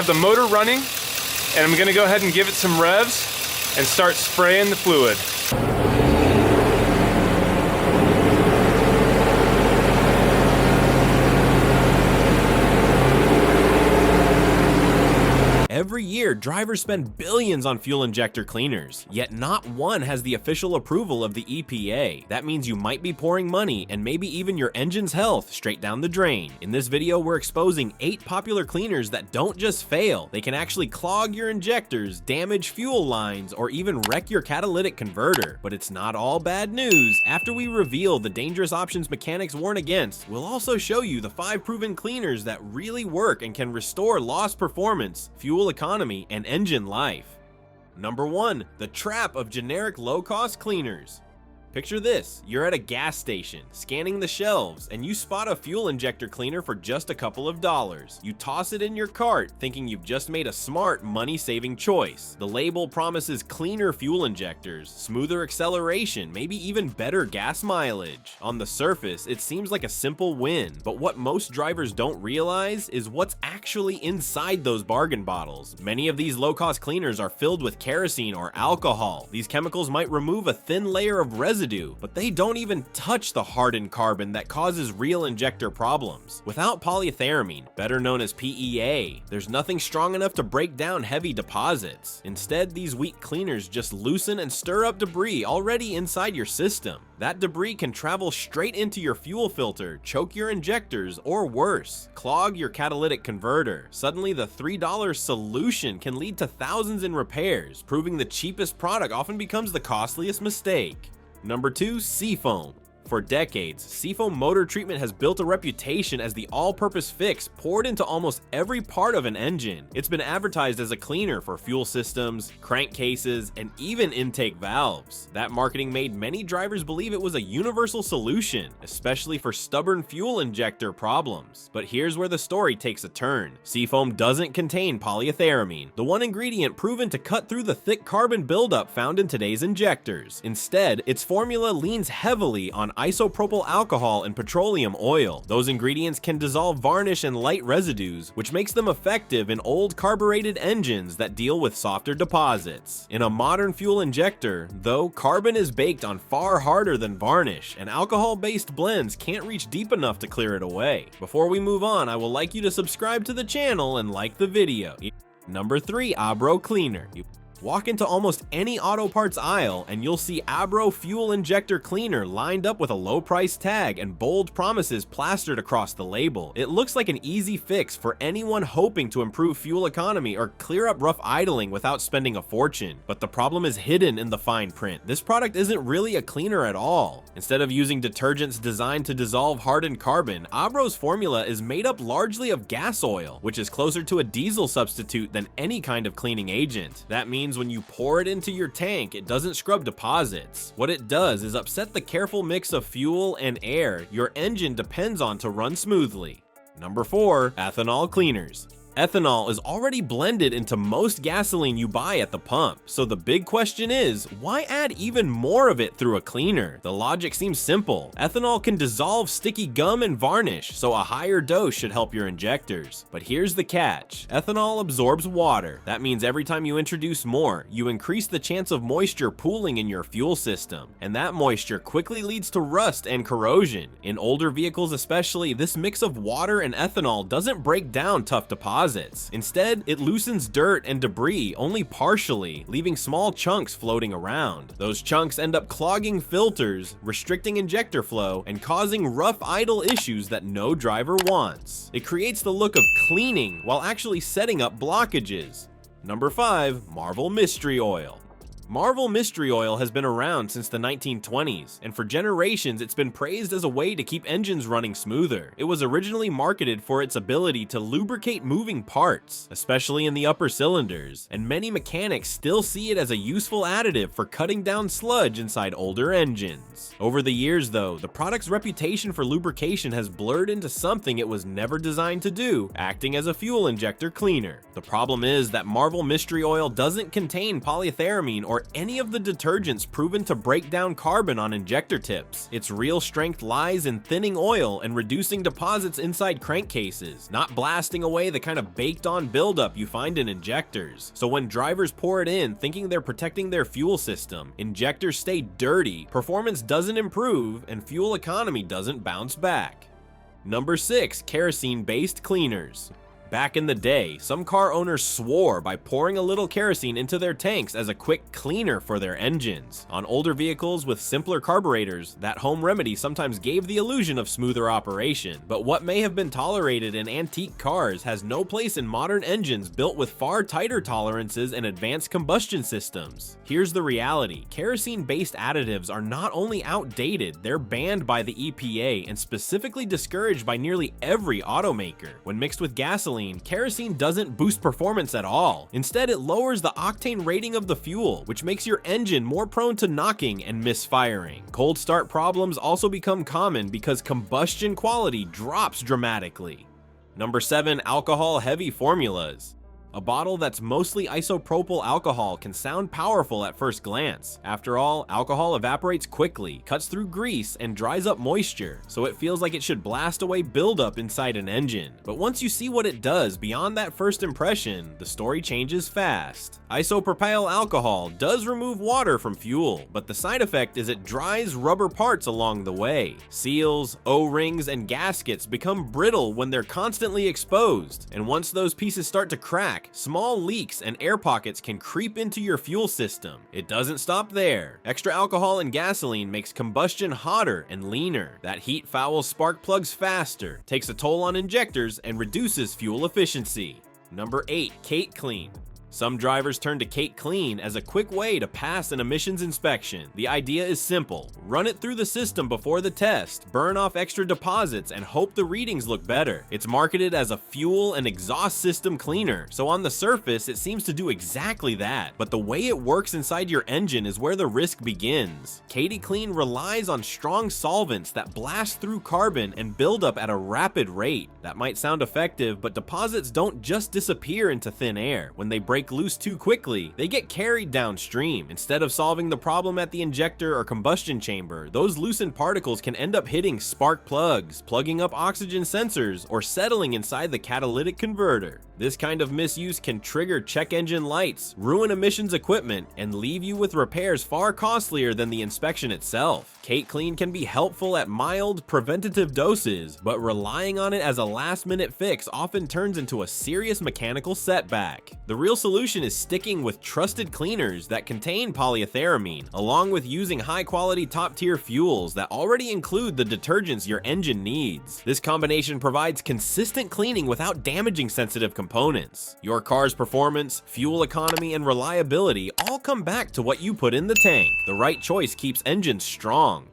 have the motor running, and I'm gonna go ahead and give it some revs and start spraying the fluid. Every year, drivers spend billions on fuel injector cleaners, yet not one has the official approval of the EPA. That means you might be pouring money and maybe even your engine's health straight down the drain. In this video, we're exposing 8 popular cleaners that don't just fail, they can actually clog your injectors, damage fuel lines, or even wreck your catalytic converter. But it's not all bad news. After we reveal the dangerous options mechanics warn against, we'll also show you the 5 proven cleaners that really work and can restore lost performance, fuel economy, and engine life. Number 1. The trap of generic low-cost cleaners. Picture this, you're at a gas station, scanning the shelves, and you spot a fuel injector cleaner for just a couple of dollars. You toss it in your cart, thinking you've just made a smart, money-saving choice. The label promises cleaner fuel injectors, smoother acceleration, maybe even better gas mileage. On the surface, it seems like a simple win, but what most drivers don't realize is what's actually inside those bargain bottles. Many of these low-cost cleaners are filled with kerosene or alcohol. These chemicals might remove a thin layer of residue, but they don't even touch the hardened carbon that causes real injector problems. Without polyethyramine, better known as PEA, there's nothing strong enough to break down heavy deposits. Instead, these weak cleaners just loosen and stir up debris already inside your system. That debris can travel straight into your fuel filter, choke your injectors, or worse, clog your catalytic converter. Suddenly, the $3 solution can lead to thousands in repairs, proving the cheapest product often becomes the costliest mistake. Number 2. Seafoam. For decades, seafoam motor treatment has built a reputation as the all-purpose fix poured into almost every part of an engine. It's been advertised as a cleaner for fuel systems, crankcases, and even intake valves. That marketing made many drivers believe it was a universal solution, especially for stubborn fuel injector problems. But here's where the story takes a turn. Seafoam doesn't contain polyethyramine, the one ingredient proven to cut through the thick carbon buildup found in today's injectors. Instead, its formula leans heavily on isopropyl alcohol and petroleum oil. Those ingredients can dissolve varnish and light residues, which makes them effective in old carbureted engines that deal with softer deposits. In a modern fuel injector, though, carbon is baked on far harder than varnish, and alcohol-based blends can't reach deep enough to clear it away. Before we move on, I would like you to subscribe to the channel and like the video. Number 3. Abro Cleaner. Walk into almost any auto parts aisle and you'll see Abro Fuel Injector Cleaner lined up with a low price tag and bold promises plastered across the label. It looks like an easy fix for anyone hoping to improve fuel economy or clear up rough idling without spending a fortune. But the problem is hidden in the fine print. This product isn't really a cleaner at all. Instead of using detergents designed to dissolve hardened carbon, Abro's formula is made up largely of gas oil, which is closer to a diesel substitute than any kind of cleaning agent. That means when you pour it into your tank, it doesn't scrub deposits. What it does is upset the careful mix of fuel and air your engine depends on to run smoothly. Number 4. Ethanol Cleaners. Ethanol is already blended into most gasoline you buy at the pump, so the big question is, why add even more of it through a cleaner? The logic seems simple. Ethanol can dissolve sticky gum and varnish, so a higher dose should help your injectors. But here's the catch. Ethanol absorbs water. That means every time you introduce more, you increase the chance of moisture pooling in your fuel system, and that moisture quickly leads to rust and corrosion. In older vehicles especially, this mix of water and ethanol doesn't break down tough deposits. Instead, it loosens dirt and debris only partially, leaving small chunks floating around. Those chunks end up clogging filters, restricting injector flow, and causing rough idle issues that no driver wants. It creates the look of cleaning while actually setting up blockages. Number 5. Marvel Mystery Oil. Marvel Mystery Oil has been around since the 1920s, and for generations it's been praised as a way to keep engines running smoother. It was originally marketed for its ability to lubricate moving parts, especially in the upper cylinders, and many mechanics still see it as a useful additive for cutting down sludge inside older engines. Over the years though, the product's reputation for lubrication has blurred into something it was never designed to do, acting as a fuel injector cleaner. The problem is that Marvel Mystery Oil doesn't contain polyethyramine or or any of the detergents proven to break down carbon on injector tips. Its real strength lies in thinning oil and reducing deposits inside crankcases, not blasting away the kind of baked-on buildup you find in injectors. So when drivers pour it in thinking they're protecting their fuel system, injectors stay dirty, performance doesn't improve, and fuel economy doesn't bounce back. Number 6. Kerosene-based cleaners. Back in the day, some car owners swore by pouring a little kerosene into their tanks as a quick cleaner for their engines. On older vehicles with simpler carburetors, that home remedy sometimes gave the illusion of smoother operation, but what may have been tolerated in antique cars has no place in modern engines built with far tighter tolerances and advanced combustion systems. Here's the reality: kerosene-based additives are not only outdated, they're banned by the EPA and specifically discouraged by nearly every automaker. When mixed with gasoline, kerosene doesn't boost performance at all. Instead, it lowers the octane rating of the fuel, which makes your engine more prone to knocking and misfiring. Cold start problems also become common because combustion quality drops dramatically. Number 7. Alcohol-heavy formulas. A bottle that's mostly isopropyl alcohol can sound powerful at first glance. After all, alcohol evaporates quickly, cuts through grease, and dries up moisture, so it feels like it should blast away buildup inside an engine. But once you see what it does beyond that first impression, the story changes fast. Isopropyl alcohol does remove water from fuel, but the side effect is it dries rubber parts along the way. Seals, O-rings, and gaskets become brittle when they're constantly exposed, and once those pieces start to crack, small leaks and air pockets can creep into your fuel system. It doesn't stop there. Extra alcohol in gasoline makes combustion hotter and leaner. That heat fouls spark plugs faster, takes a toll on injectors, and reduces fuel efficiency. Number 8. Kate Clean. Some drivers turn to Kate Clean as a quick way to pass an emissions inspection. The idea is simple: run it through the system before the test, burn off extra deposits, and hope the readings look better. It's marketed as a fuel and exhaust system cleaner, so on the surface it seems to do exactly that. But the way it works inside your engine is where the risk begins. Kate Clean relies on strong solvents that blast through carbon and build up at a rapid rate. That might sound effective, but deposits don't just disappear into thin air. When they break loose too quickly, they get carried downstream. Instead of solving the problem at the injector or combustion chamber, those loosened particles can end up hitting spark plugs, plugging up oxygen sensors, or settling inside the catalytic converter. This kind of misuse can trigger check engine lights, ruin emissions equipment, and leave you with repairs far costlier than the inspection itself. Kate Clean can be helpful at mild, preventative doses, but relying on it as a last-minute fix often turns into a serious mechanical setback. The real solution is sticking with trusted cleaners that contain polyethyramine, along with using high-quality top-tier fuels that already include the detergents your engine needs. This combination provides consistent cleaning without damaging sensitive components. Your car's performance, fuel economy, and reliability all come back to what you put in the tank. The right choice keeps engines strong,